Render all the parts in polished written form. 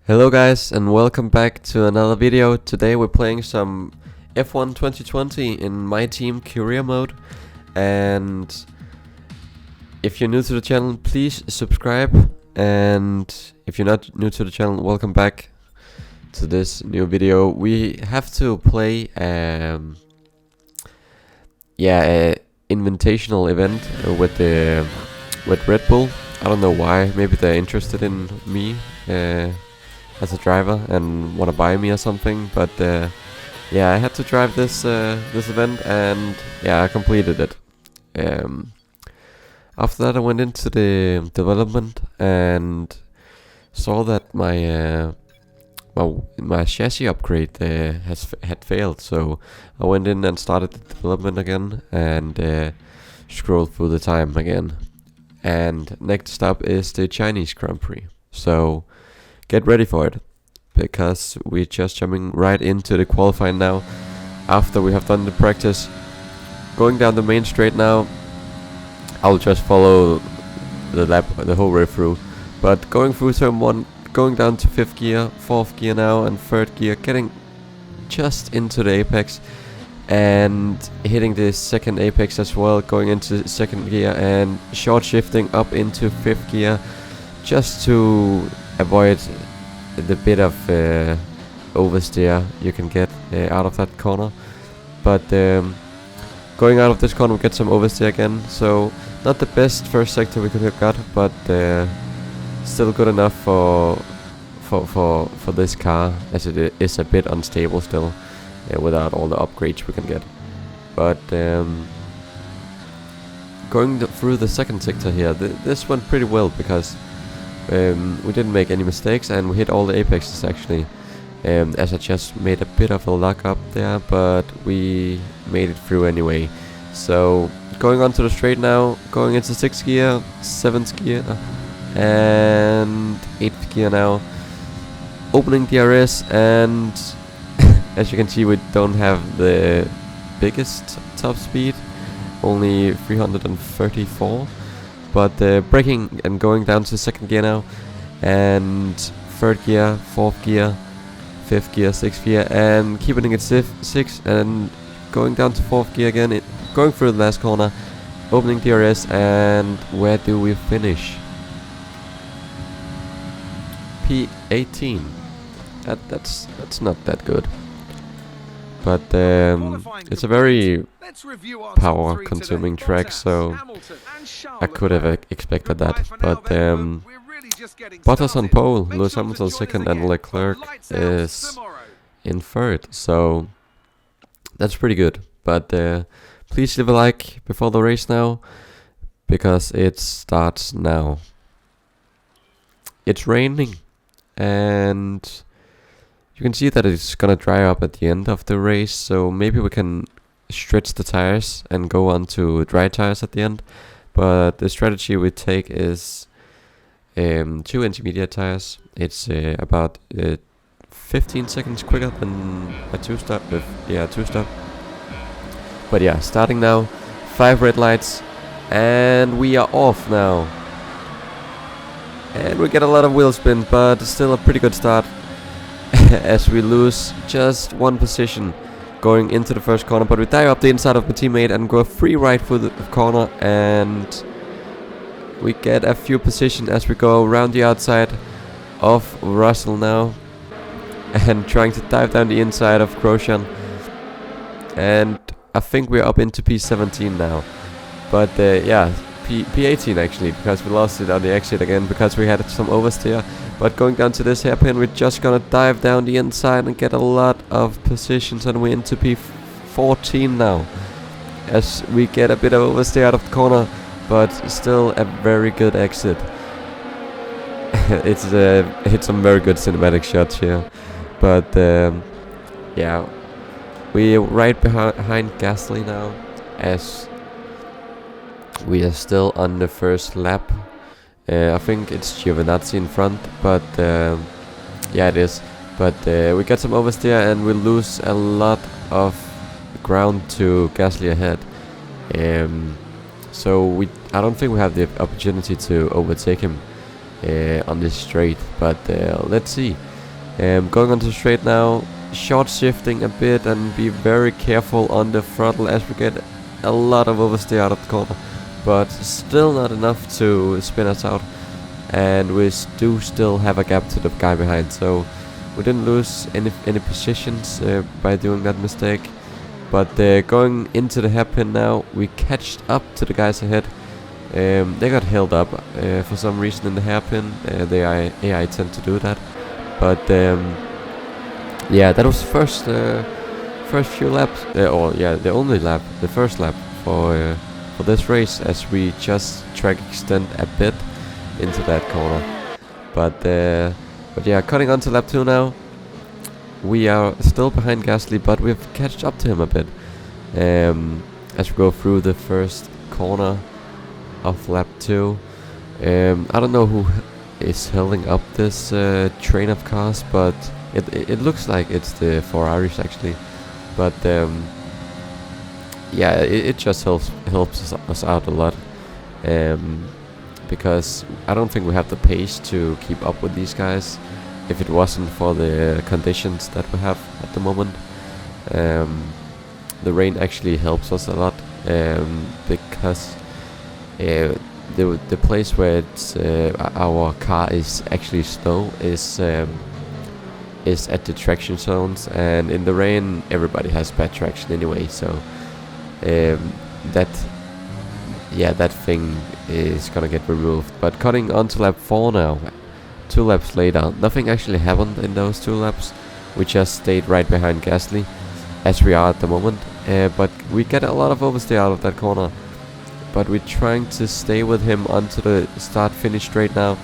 Hello guys and welcome back to another video. Today we're playing some F1 2020 in my team career mode, and if you're new to the channel please subscribe, and if you're not new to the channel, welcome back to this new video. We have to play a invitational event with Red Bull. I don't know why, maybe they're interested in me as a driver and want to buy me or something, but yeah, I had to drive this event, and yeah, I completed it. After that I went into the development and saw that my chassis upgrade had failed, so I went in and started the development again and scrolled through the time again. And next up is the Chinese Grand Prix, so get ready for it, because we're just jumping right into the qualifying now. After we have done the practice, going down the main straight now, I'll just follow the lap the whole way through. But going through turn 1, going down to 5th gear, 4th gear now, and 3rd gear, getting just into the apex, and hitting the 2nd apex as well, going into 2nd gear and short shifting up into 5th gear, just to avoid the bit of oversteer you can get out of that corner. But going out of this corner we get some oversteer again, so not the best first sector we could have got, but still good enough for this car, as it is a bit unstable still without all the upgrades we can get. But going through the 2nd sector here, this went pretty well, because we didn't make any mistakes and we hit all the apexes actually, as I just made a bit of a luck up there, but we made it through anyway. So going on to the straight now, going into 6th gear, 7th gear and 8th gear now, opening DRS, and as you can see we don't have the biggest top speed, only 334. But braking and going down to 2nd gear now, and 3rd gear, 4th gear, 5th gear, 6th gear, and keeping it 6, and going down to 4th gear again, going through the last corner, opening DRS, and where do we finish? P18. That's not that good. But it's a very power consuming track, so I could have expected that. But Bottas on pole, Lewis Hamilton 2nd, and Leclerc is in 3rd, so that's pretty good. But please leave a like before the race now, because it starts now. It's raining, and you can see that it's gonna dry up at the end of the race, so maybe we can stretch the tires and go on to dry tires at the end. But the strategy we take is 2 intermediate tires. It's about 15 seconds quicker than a 2-stop. 2-stop. But yeah, starting now, 5 red lights, and we are off now. And we get a lot of wheel spin, but still a pretty good start. As we lose just 1 position going into the 1st corner, but we dive up the inside of my teammate and go free right through the corner, and we get a few positions as we go around the outside of Russell now, and trying to dive down the inside of Grosjean, and I think we're up into P17 now. But yeah, P18 actually, because we lost it on the exit again because we had some oversteer. But going down to this hairpin, we're just gonna dive down the inside and get a lot of positions, and we're into P14 now, as we get a bit of oversteer out of the corner, but still a very good exit. It's hit some very good cinematic shots here. But yeah, we're right behind Gasly now, as we are still on the 1st lap. I think it's Giovinazzi in front, but yeah, it is. But we get some oversteer and we lose a lot of ground to Gasly ahead. So I don't think we have the opportunity to overtake him on this straight, but let's see. Going on to straight now, short shifting a bit and be very careful on the throttle as we get a lot of oversteer out of the corner, but still not enough to spin us out, and we do still have a gap to the guy behind, so we didn't lose any positions by doing that mistake. But going into the hairpin now, we catched up to the guys ahead. They got held up for some reason in the hairpin. The AI tend to do that. But yeah, that was first few laps, the only lap, the first lap for this race, as we just track extend a bit into that corner. But yeah, cutting on to lap 2 now. We are still behind Gasly, but we've catched up to him a bit as we go through the first corner of lap 2. I don't know who is holding up this train of cars, but it looks like it's the Ferraris actually. But yeah, it just helps us out a lot, because I don't think we have the pace to keep up with these guys if it wasn't for the conditions that we have at the moment. The rain actually helps us a lot, because the place where it's, our car is actually slow is at the traction zones, and in the rain everybody has bad traction anyway, so that thing is gonna get removed. But cutting onto lap 4 now, 2 laps later, nothing actually happened in those 2 laps. We just stayed right behind Gasly, as we are at the moment, but we get a lot of oversteer out of that corner. But we're trying to stay with him onto the start-finish straight now,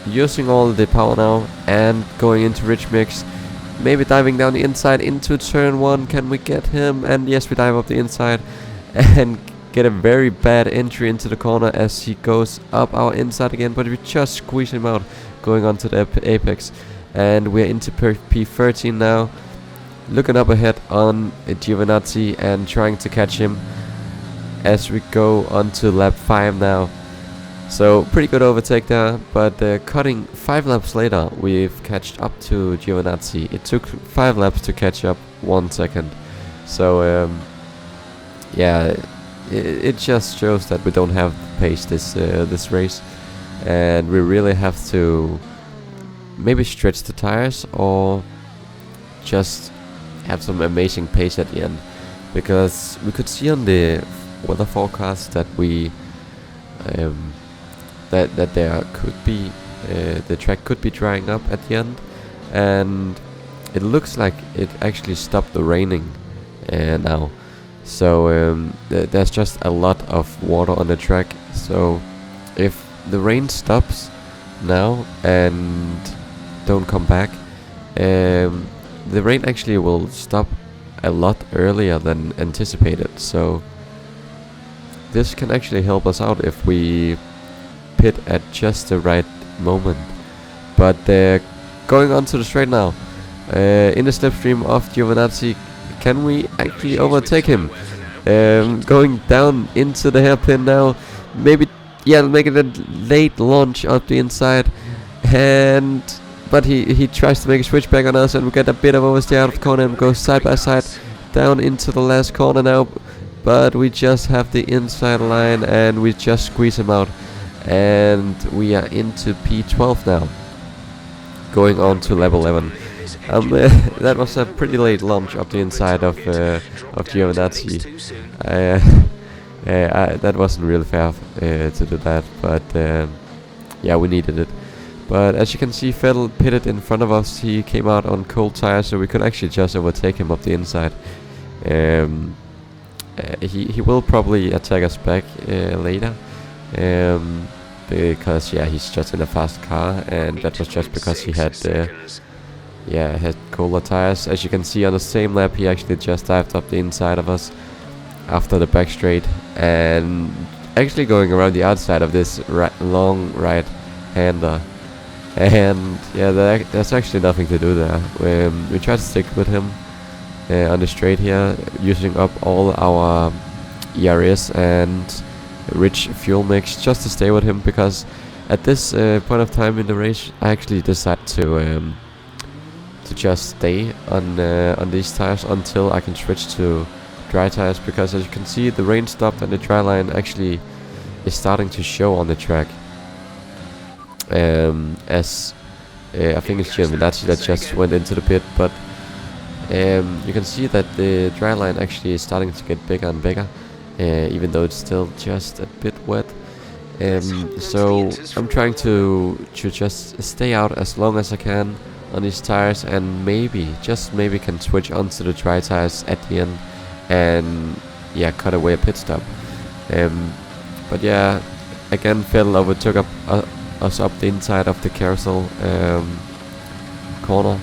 using all the power now and going into rich mix, maybe diving down the inside into turn 1. Can we get him? And yes, we dive up the inside and get a very bad entry into the corner as he goes up our inside again, but we just squeeze him out going onto the apex, and we're into P13 now, looking up ahead on Giovinazzi and trying to catch him as we go on to lap 5 now. So pretty good overtake there, but cutting 5 laps later, we've catched up to Giovinazzi. It took 5 laps to catch up 1 second. So yeah, it just shows that we don't have the pace this race, and we really have to maybe stretch the tires or just have some amazing pace at the end, because we could see on the weather forecast that we that there could be the track could be drying up at the end, and it looks like it actually stopped the raining now. So there's just a lot of water on the track. So if the rain stops now and don't come back, the rain actually will stop a lot earlier than anticipated. So this can actually help us out if we pit at just the right moment. But going on to the straight now, in the slipstream of Giovinazzi, can we actually overtake him? Going down into the hairpin now, maybe, yeah, make it a late launch up the inside, but he tries to make a switchback on us, and we get a bit of oversteer out of the corner and go side by side down into the last corner now, but we just have the inside line and we just squeeze him out, and we are into P12 now, going on to lap 11. That was a pretty late launch up the inside of Giovinazzi. That wasn't really fair to do that, but yeah, we needed it. But as you can see, Vettel pitted in front of us. He came out on cold tires, so we could actually just overtake him up the inside. He will probably attack us back later, because yeah, he's just in a fast car, and that was just because he had had colder tires. As you can see on the same lap, he actually just dived up the inside of us after the back straight, and actually going around the outside of this long right hander. And yeah, there's actually nothing to do there. We try to stick with him on the straight here, using up all our ERS and rich fuel mix just to stay with him, because at this point of time in the race, I actually decided to to just stay on these tires until I can switch to dry tires, because as you can see, the rain stopped and the dry line actually is starting to show on the track. As I think it's Giovinazzi that just went into the pit, but you can see that the dry line actually is starting to get bigger and bigger, even though it's still just a bit wet. So I'm trying to just stay out as long as I can on these tires, and maybe, just maybe, can switch onto the dry tires at the end and yeah, cut away a pit stop. But yeah, again, Vettel overtook us up the inside of the carousel corner,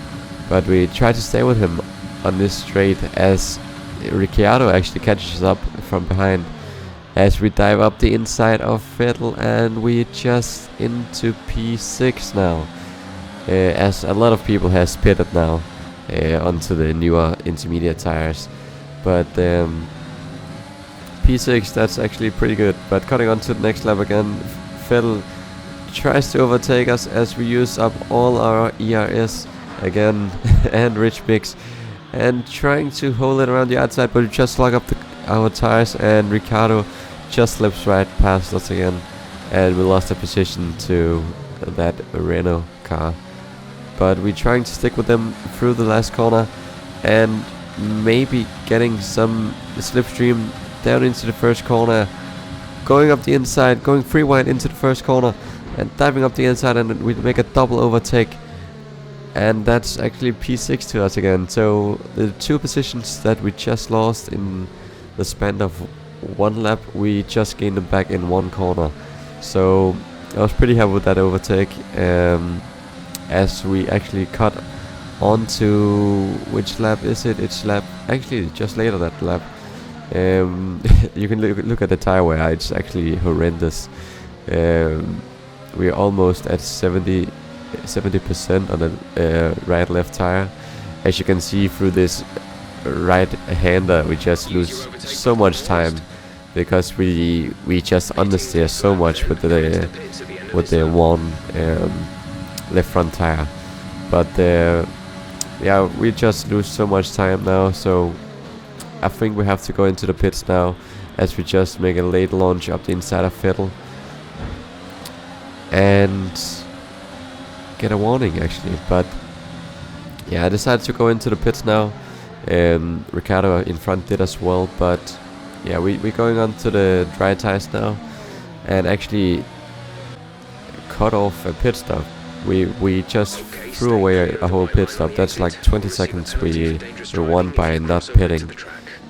but we tried to stay with him on this straight as Ricciardo actually catches up from behind as we dive up the inside of Vettel, and we just into P6 now, as a lot of people has pitted now onto the newer intermediate tires. But P6, that's actually pretty good. But cutting on to the next lap again, Vettel tries to overtake us as we use up all our ERS again and rich mix, and trying to hold it around the outside, but we just lock up our tires, and Ricciardo just slips right past us again, and we lost a position to that Renault car. But we're trying to stick with them through the last corner, and maybe getting some slipstream down into the first corner, going up the inside, going free wide into the first corner, and diving up the inside, and we make a double overtake. And that's actually P6 to us again. So the two positions that we just lost in the span of one lap, we just gained them back in one corner. So I was pretty happy with that overtake, as we actually cut onto, which lap is it? It's lap, actually just later that lap. You can look at the tire wear, it's actually horrendous. We're almost at 70% on the right-left tire. As you can see through this right-hander, we just lose so much time because we just understeer so much with the one left front tire. But yeah, we just lose so much time now. So I think we have to go into the pits now, as we just make a late launch up the inside of Vettel and get a warning actually. But yeah, I decided to go into the pits now. Ricciardo in front did as well, but yeah, we're going on to the dry tires now, and actually cut off a pit stop. We just threw away a whole pit stop. That's like 20 seconds we won by not pitting.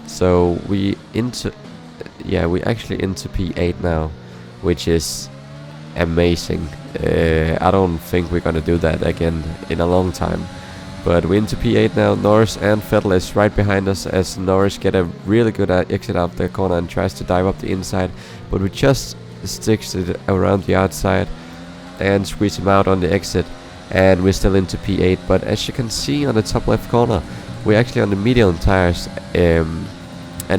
So we actually into P8 now, which is amazing. I don't think we're gonna do that again in a long time. But we're into P8 now. Norris and Vettel is right behind us, as Norris get a really good exit out the corner and tries to dive up the inside, but we just sticks it around the outside and squeeze him out on the exit, and we're still into P8. But as you can see on the top left corner, we're actually on the medium tires, and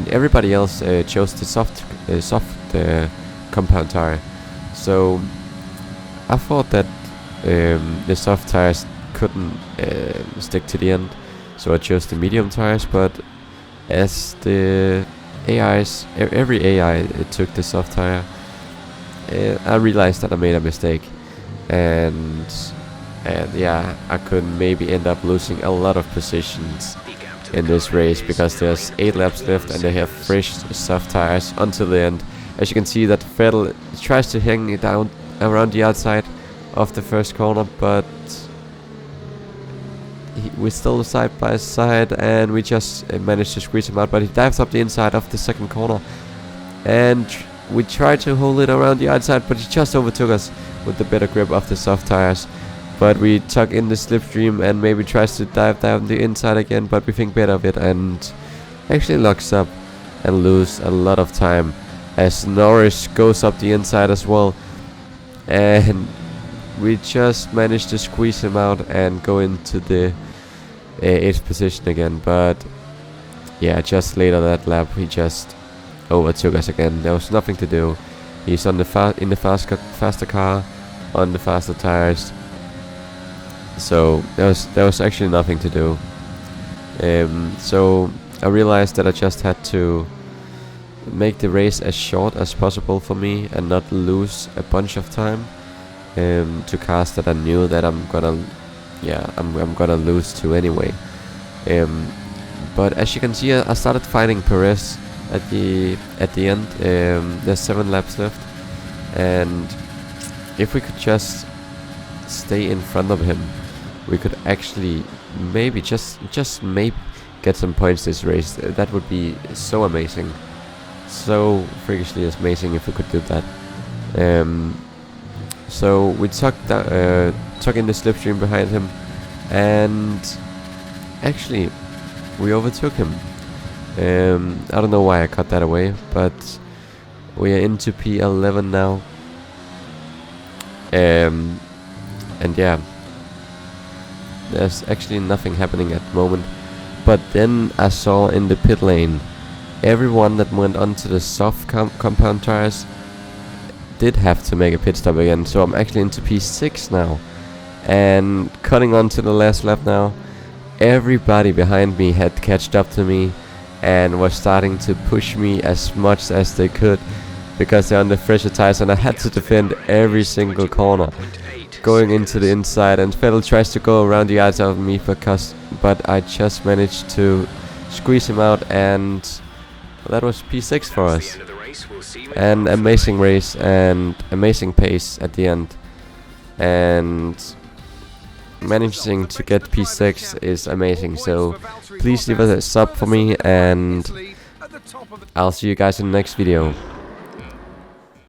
everybody else chose the soft compound tire. So I thought that the soft tires couldn't stick to the end, so I chose the medium tires. But as the AIs, every AI took the soft tire, I realized that I made a mistake, and yeah, I could maybe end up losing a lot of positions in this race, because there's 8 laps left and they have fresh soft tires until the end. As you can see that Vettel tries to hang it down around the outside of the first corner, but we're still side by side, and we just managed to squeeze him out. But he dives up the inside of the second corner, and we tried to hold it around the outside, but he just overtook us with the better grip of the soft tires. But we tuck in the slipstream and maybe tries to dive down the inside again, but we think better of it and actually locks up and lose a lot of time, as Norris goes up the inside as well, and we just managed to squeeze him out and go into the 8th position again. But yeah, just later that lap he just overtook us again. There was nothing to do. He's on the faster car, on the faster tires. So there was actually nothing to do. So I realized that I just had to make the race as short as possible for me and not lose a bunch of time to cars that I knew that I'm gonna lose to anyway. But as you can see, I started fighting Perez at the end. There's 7 laps left, and if we could just stay in front of him, we could actually maybe just maybe get some points this race. That would be so amazing, so freakishly amazing if we could do that. So we took in the slipstream behind him, and actually we overtook him. I don't know why I cut that away, but we are into P11 now. And yeah, there's actually nothing happening at the moment. But then I saw in the pit lane, everyone that went onto the soft compound tires did have to make a pit stop again. So I'm actually into P6 now, and cutting onto the last lap now. Everybody behind me had catched up to me and was starting to push me as much as they could, because they're on the fresher tires, and I had to defend every single corner going into the inside, and Vettel tries to go around the outside of me but I just managed to squeeze him out, and that was P6 for us. An amazing race and amazing pace at the end, and managing to get P6 is amazing. So please leave a sub for me, and I'll see you guys in the next video.